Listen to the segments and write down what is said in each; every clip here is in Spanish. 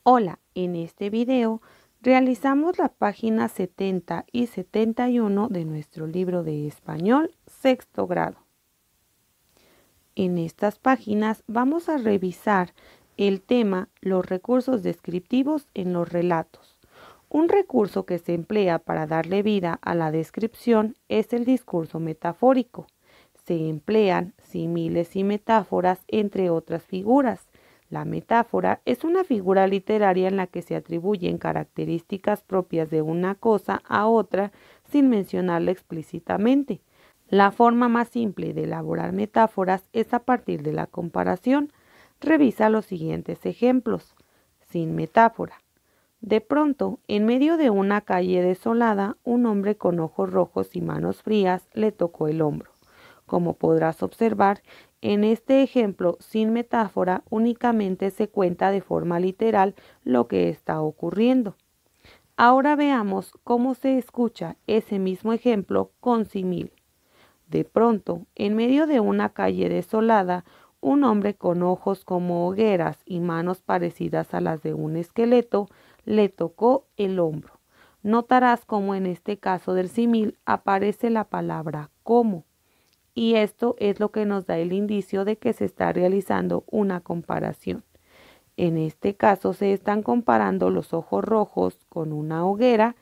Hola, en este video realizamos las páginas 70 y 71 de nuestro libro de español sexto grado. En estas páginas vamos a revisar el tema los recursos descriptivos en los relatos. Un recurso que se emplea para darle vida a la descripción es el discurso metafórico. Se emplean símiles y metáforas entre otras figuras. La metáfora es una figura literaria en la que se atribuyen características propias de una cosa a otra sin mencionarla explícitamente. La forma más simple de elaborar metáforas es a partir de la comparación. Revisa los siguientes ejemplos. Sin metáfora. De pronto, en medio de una calle desolada, un hombre con ojos rojos y manos frías le tocó el hombro. Como podrás observar, en este ejemplo sin metáfora únicamente se cuenta de forma literal lo que está ocurriendo. Ahora veamos cómo se escucha ese mismo ejemplo con símil. De pronto, en medio de una calle desolada, un hombre con ojos como hogueras y manos parecidas a las de un esqueleto le tocó el hombro. Notarás cómo en este caso del símil aparece la palabra como. Y esto es lo que nos da el indicio de que se está realizando una comparación. En este caso se están comparando los ojos rojos con una hoguera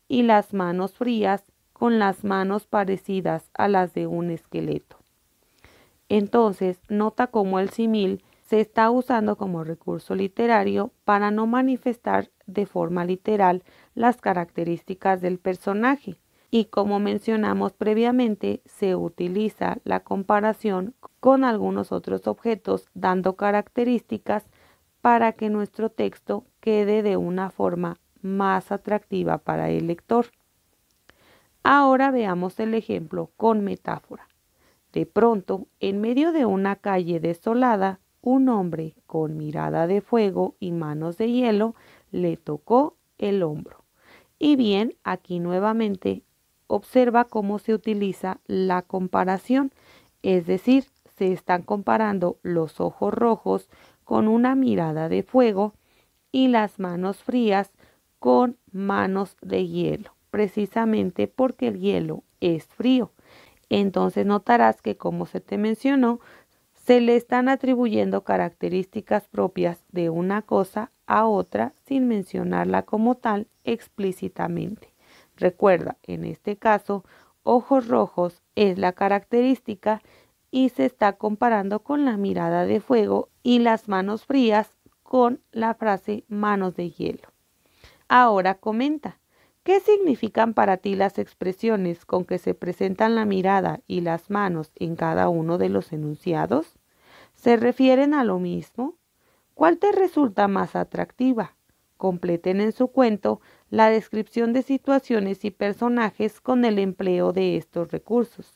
y las manos frías con las manos parecidas a las de un esqueleto. Entonces, nota cómo el símil se está usando como recurso literario para no manifestar de forma literal las características del personaje. Y como mencionamos previamente, se utiliza la comparación con algunos otros objetos dando características para que nuestro texto quede de una forma más atractiva para el lector. Ahora veamos el ejemplo con metáfora. De pronto, en medio de una calle desolada, un hombre con mirada de fuego y manos de hielo le tocó el hombro. Y bien, aquí nuevamente observa cómo se utiliza la comparación, es decir, se están comparando los ojos rojos con una mirada de fuego y las manos frías con manos de hielo, precisamente porque el hielo es frío. Entonces notarás que, como se te mencionó, se le están atribuyendo características propias de una cosa a otra sin mencionarla como tal explícitamente. Recuerda, en este caso, ojos rojos es la característica y se está comparando con la mirada de fuego y las manos frías con la frase manos de hielo. Ahora comenta, ¿qué significan para ti las expresiones con que se presentan la mirada y las manos en cada uno de los enunciados? ¿Se refieren a lo mismo? ¿Cuál te resulta más atractiva? Completen en su cuento la descripción de situaciones y personajes con el empleo de estos recursos.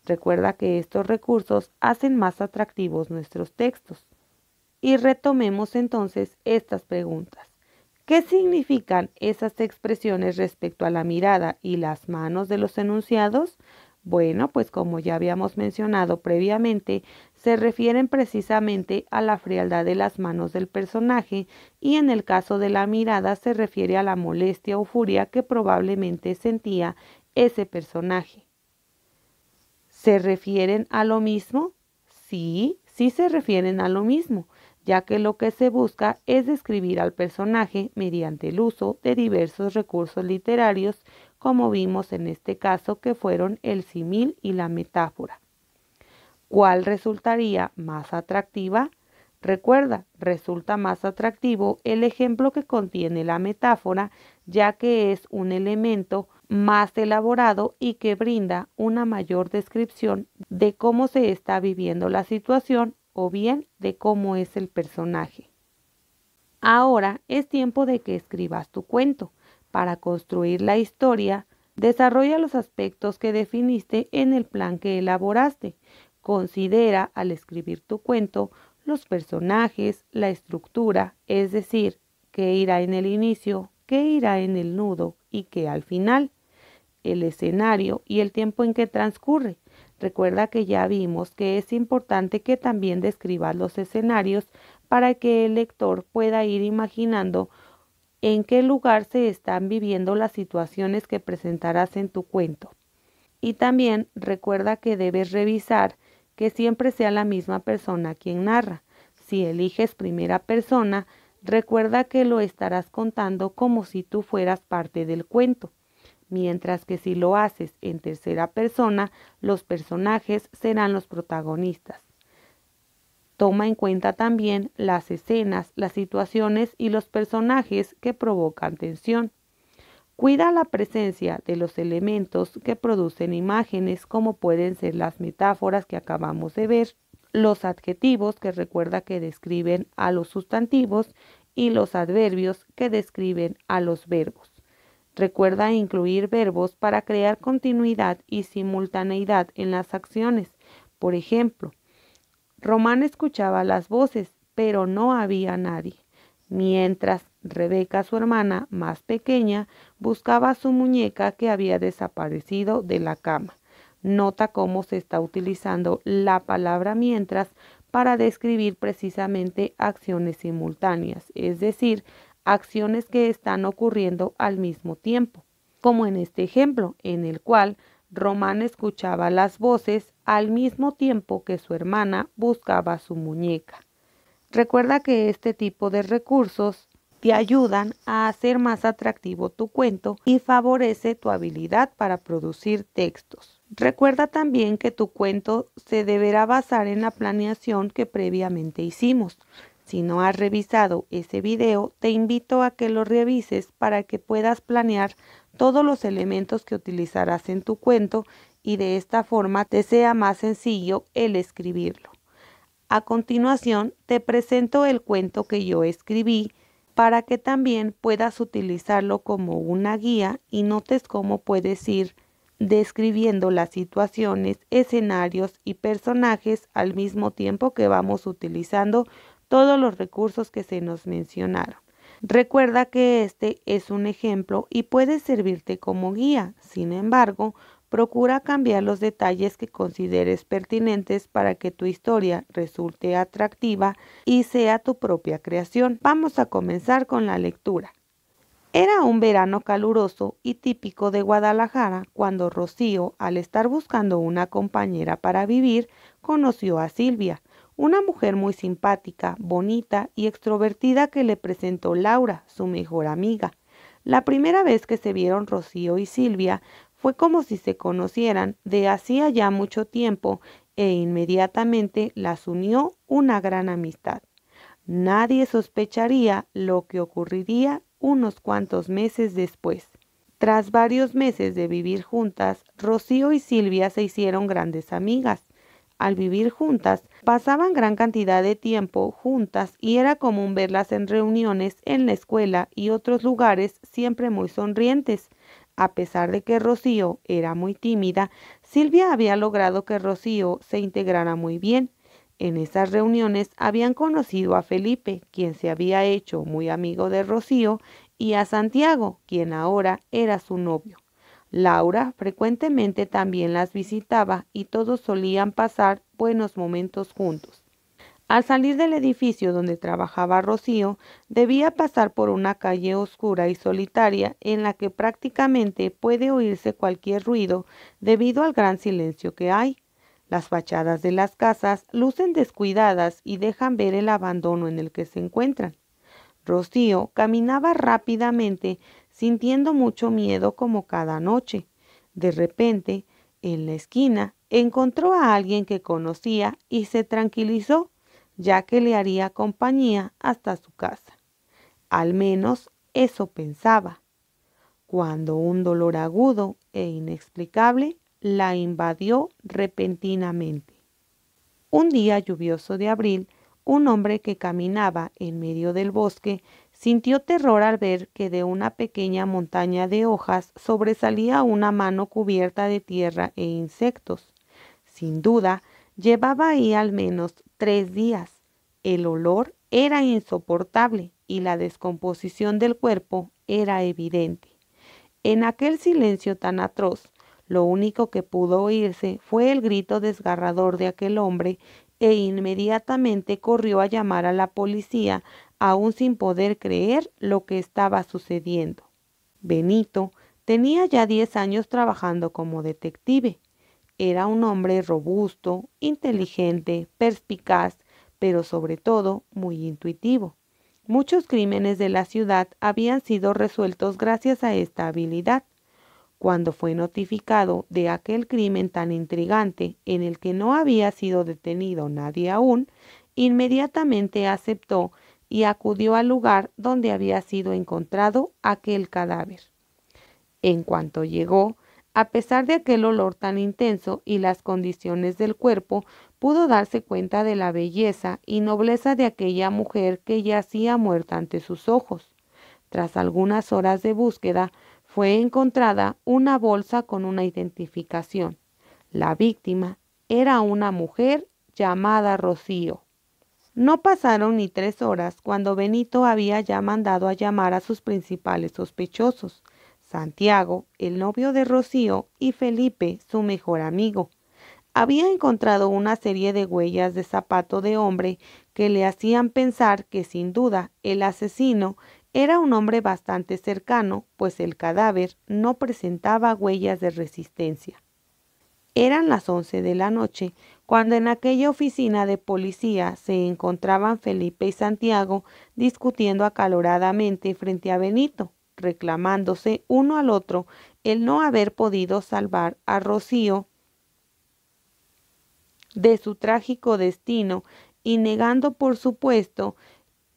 Recuerda que estos recursos hacen más atractivos nuestros textos. Y retomemos entonces estas preguntas. ¿Qué significan esas expresiones respecto a la mirada y las manos de los enunciados? Bueno, pues como ya habíamos mencionado previamente, se refieren precisamente a la frialdad de las manos del personaje y en el caso de la mirada se refiere a la molestia o furia que probablemente sentía ese personaje. ¿Se refieren a lo mismo? Sí, sí se refieren a lo mismo, ya que lo que se busca es describir al personaje mediante el uso de diversos recursos literarios, como vimos en este caso que fueron el símil y la metáfora. ¿Cuál resultaría más atractiva? Recuerda, resulta más atractivo el ejemplo que contiene la metáfora, ya que es un elemento más elaborado y que brinda una mayor descripción de cómo se está viviendo la situación o bien de cómo es el personaje. Ahora es tiempo de que escribas tu cuento. Para construir la historia, desarrolla los aspectos que definiste en el plan que elaboraste. Considera al escribir tu cuento los personajes, la estructura, es decir, qué irá en el inicio, qué irá en el nudo y qué al final, el escenario y el tiempo en que transcurre. Recuerda que ya vimos que es importante que también describas los escenarios para que el lector pueda ir imaginando en qué lugar se están viviendo las situaciones que presentarás en tu cuento. Y también recuerda que debes revisar que siempre sea la misma persona quien narra. Si eliges primera persona, recuerda que lo estarás contando como si tú fueras parte del cuento, mientras que si lo haces en tercera persona, los personajes serán los protagonistas. Toma en cuenta también las escenas, las situaciones y los personajes que provocan tensión. Cuida la presencia de los elementos que producen imágenes, como pueden ser las metáforas que acabamos de ver, los adjetivos que recuerda que describen a los sustantivos y los adverbios que describen a los verbos. Recuerda incluir verbos para crear continuidad y simultaneidad en las acciones. Por ejemplo, Román escuchaba las voces, pero no había nadie, mientras Rebeca, su hermana más pequeña, buscaba su muñeca que había desaparecido de la cama. Nota cómo se está utilizando la palabra mientras para describir precisamente acciones simultáneas, es decir, acciones que están ocurriendo al mismo tiempo, como en este ejemplo, en el cual Román escuchaba las voces al mismo tiempo que su hermana buscaba su muñeca. Recuerda que este tipo de recursos te ayudan a hacer más atractivo tu cuento y favorece tu habilidad para producir textos. Recuerda también que tu cuento se deberá basar en la planeación que previamente hicimos. Si no has revisado ese video, te invito a que lo revises para que puedas planear todos los elementos que utilizarás en tu cuento y de esta forma te sea más sencillo el escribirlo. A continuación, te presento el cuento que yo escribí para que también puedas utilizarlo como una guía y notes cómo puedes ir describiendo las situaciones, escenarios y personajes al mismo tiempo que vamos utilizando todos los recursos que se nos mencionaron. Recuerda que este es un ejemplo y puede servirte como guía. Sin embargo, procura cambiar los detalles que consideres pertinentes para que tu historia resulte atractiva y sea tu propia creación. Vamos a comenzar con la lectura. Era un verano caluroso y típico de Guadalajara cuando Rocío, al estar buscando una compañera para vivir, conoció a Silvia, una mujer muy simpática, bonita y extrovertida que le presentó Laura, su mejor amiga. La primera vez que se vieron Rocío y Silvia fue como si se conocieran de hacía ya mucho tiempo e inmediatamente las unió una gran amistad. Nadie sospecharía lo que ocurriría unos cuantos meses después. Tras varios meses de vivir juntas, Rocío y Silvia se hicieron grandes amigas. Al vivir juntas, pasaban gran cantidad de tiempo juntas y era común verlas en reuniones en la escuela y otros lugares siempre muy sonrientes. A pesar de que Rocío era muy tímida, Silvia había logrado que Rocío se integrara muy bien. En esas reuniones habían conocido a Felipe, quien se había hecho muy amigo de Rocío, y a Santiago, quien ahora era su novio. Laura frecuentemente también las visitaba y todos solían pasar buenos momentos juntos. Al salir del edificio donde trabajaba Rocío, debía pasar por una calle oscura y solitaria en la que prácticamente puede oírse cualquier ruido debido al gran silencio que hay. Las fachadas de las casas lucen descuidadas y dejan ver el abandono en el que se encuentran. Rocío caminaba rápidamente, sintiendo mucho miedo como cada noche. De repente, en la esquina, encontró a alguien que conocía y se tranquilizó, ya que le haría compañía hasta su casa. Al menos eso pensaba, cuando un dolor agudo e inexplicable la invadió repentinamente. Un día lluvioso de abril, un hombre que caminaba en medio del bosque sintió terror al ver que de una pequeña montaña de hojas sobresalía una mano cubierta de tierra e insectos. Sin duda, llevaba ahí al menos 3 días. El olor era insoportable y la descomposición del cuerpo era evidente. En aquel silencio tan atroz, lo único que pudo oírse fue el grito desgarrador de aquel hombre e inmediatamente corrió a llamar a la policía, aún sin poder creer lo que estaba sucediendo. Benito tenía ya 10 años trabajando como detective. Era un hombre robusto, inteligente, perspicaz, pero sobre todo muy intuitivo. Muchos crímenes de la ciudad habían sido resueltos gracias a esta habilidad. Cuando fue notificado de aquel crimen tan intrigante en el que no había sido detenido nadie aún, inmediatamente aceptó y acudió al lugar donde había sido encontrado aquel cadáver. En cuanto llegó, a pesar de aquel olor tan intenso y las condiciones del cuerpo, pudo darse cuenta de la belleza y nobleza de aquella mujer que yacía muerta ante sus ojos. Tras algunas horas de búsqueda, fue encontrada una bolsa con una identificación. La víctima era una mujer llamada Rocío. No pasaron ni 3 horas cuando Benito había ya mandado a llamar a sus principales sospechosos, Santiago, el novio de Rocío, y Felipe, su mejor amigo. Había encontrado una serie de huellas de zapato de hombre que le hacían pensar que sin duda el asesino era un hombre bastante cercano, pues el cadáver no presentaba huellas de resistencia. Eran las 11 de la noche cuando en aquella oficina de policía se encontraban Felipe y Santiago discutiendo acaloradamente frente a Benito, reclamándose uno al otro el no haber podido salvar a Rocío de su trágico destino y negando por supuesto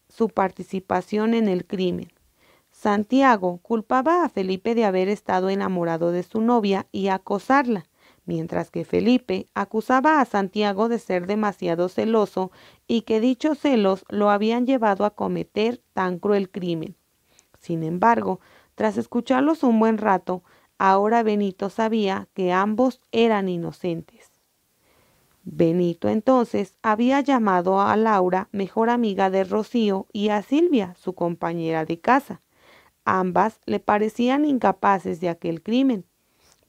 su participación en el crimen. Santiago culpaba a Felipe de haber estado enamorado de su novia y acosarla, mientras que Felipe acusaba a Santiago de ser demasiado celoso y que dichos celos lo habían llevado a cometer tan cruel crimen. Sin embargo, tras escucharlos un buen rato, ahora Benito sabía que ambos eran inocentes. Benito entonces había llamado a Laura, mejor amiga de Rocío, y a Silvia, su compañera de casa. Ambas le parecían incapaces de aquel crimen,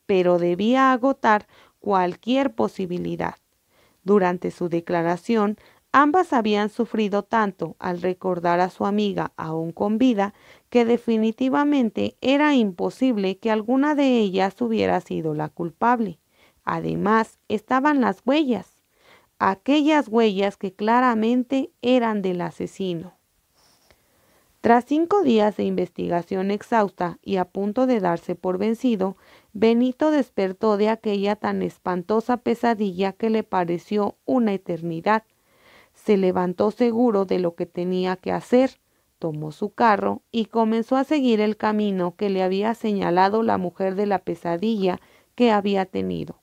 pero debía agotar cualquier posibilidad. Durante su declaración, ambas habían sufrido tanto al recordar a su amiga aún con vida que definitivamente era imposible que alguna de ellas hubiera sido la culpable. Además, estaban las huellas, aquellas huellas que claramente eran del asesino. Tras 5 días de investigación exhausta y a punto de darse por vencido, Benito despertó de aquella tan espantosa pesadilla que le pareció una eternidad. Se levantó seguro de lo que tenía que hacer, tomó su carro y comenzó a seguir el camino que le había señalado la mujer de la pesadilla que había tenido.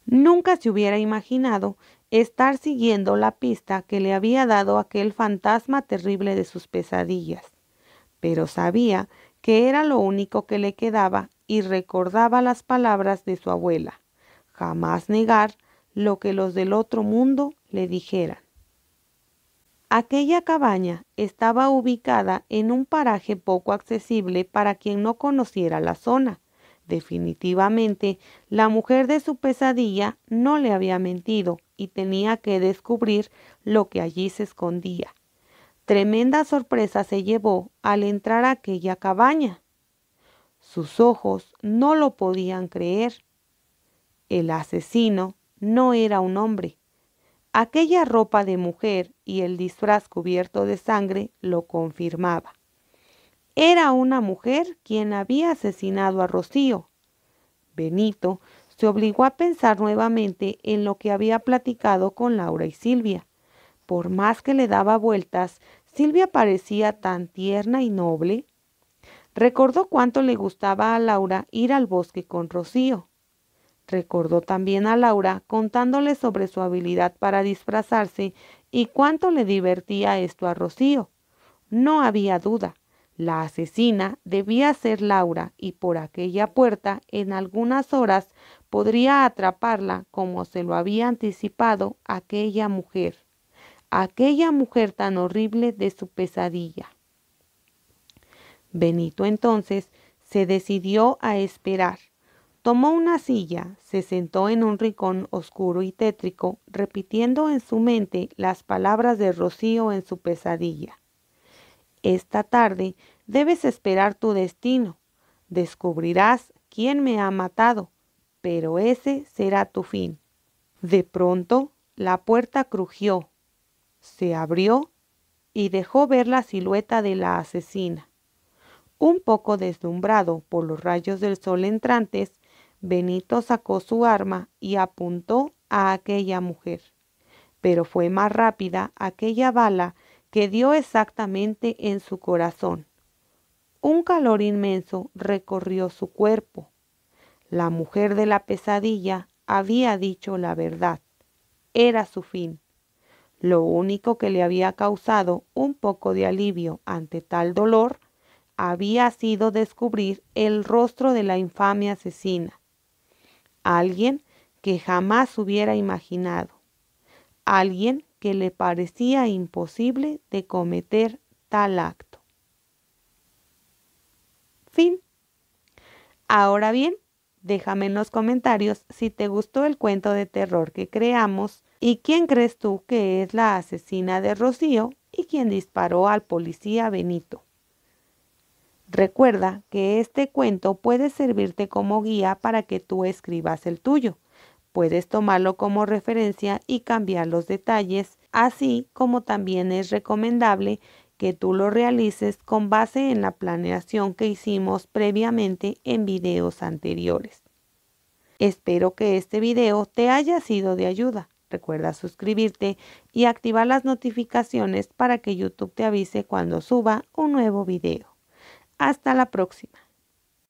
Nunca se hubiera imaginado estar siguiendo la pista que le había dado aquel fantasma terrible de sus pesadillas, pero sabía que era lo único que le quedaba y recordaba las palabras de su abuela: jamás negar lo que los del otro mundo le dijeran. Aquella cabaña estaba ubicada en un paraje poco accesible para quien no conociera la zona. Definitivamente, la mujer de su pesadilla no le había mentido y tenía que descubrir lo que allí se escondía. Tremenda sorpresa se llevó al entrar a aquella cabaña. Sus ojos no lo podían creer. El asesino no era un hombre. Aquella ropa de mujer y el disfraz cubierto de sangre lo confirmaba. Era una mujer quien había asesinado a Rocío. Benito se obligó a pensar nuevamente en lo que había platicado con Laura y Silvia. Por más que le daba vueltas, Silvia parecía tan tierna y noble. Recordó cuánto le gustaba a Laura ir al bosque con Rocío. Recordó también a Laura contándole sobre su habilidad para disfrazarse y cuánto le divertía esto a Rocío. No había duda. La asesina debía ser Laura y por aquella puerta en algunas horas podría atraparla como se lo había anticipado aquella mujer tan horrible de su pesadilla. Benito entonces se decidió a esperar. Tomó una silla, se sentó en un rincón oscuro y tétrico, repitiendo en su mente las palabras de Rocío en su pesadilla. Esta tarde debes esperar tu destino. Descubrirás quién me ha matado, pero ese será tu fin. De pronto, la puerta crujió, se abrió y dejó ver la silueta de la asesina. Un poco deslumbrado por los rayos del sol entrantes, Benito sacó su arma y apuntó a aquella mujer. Pero fue más rápida aquella bala que dio exactamente en su corazón. Un calor inmenso recorrió su cuerpo. La mujer de la pesadilla había dicho la verdad. Era su fin. Lo único que le había causado un poco de alivio ante tal dolor había sido descubrir el rostro de la infame asesina. Alguien que jamás hubiera imaginado. Alguien que le parecía imposible de cometer tal acto. Fin. Ahora bien, déjame en los comentarios si te gustó el cuento de terror que creamos y quién crees tú que es la asesina de Rocío y quién disparó al policía Benito. Recuerda que este cuento puede servirte como guía para que tú escribas el tuyo. Puedes tomarlo como referencia y cambiar los detalles, así como también es recomendable que tú lo realices con base en la planeación que hicimos previamente en videos anteriores. Espero que este video te haya sido de ayuda. Recuerda suscribirte y activar las notificaciones para que YouTube te avise cuando suba un nuevo video. Hasta la próxima.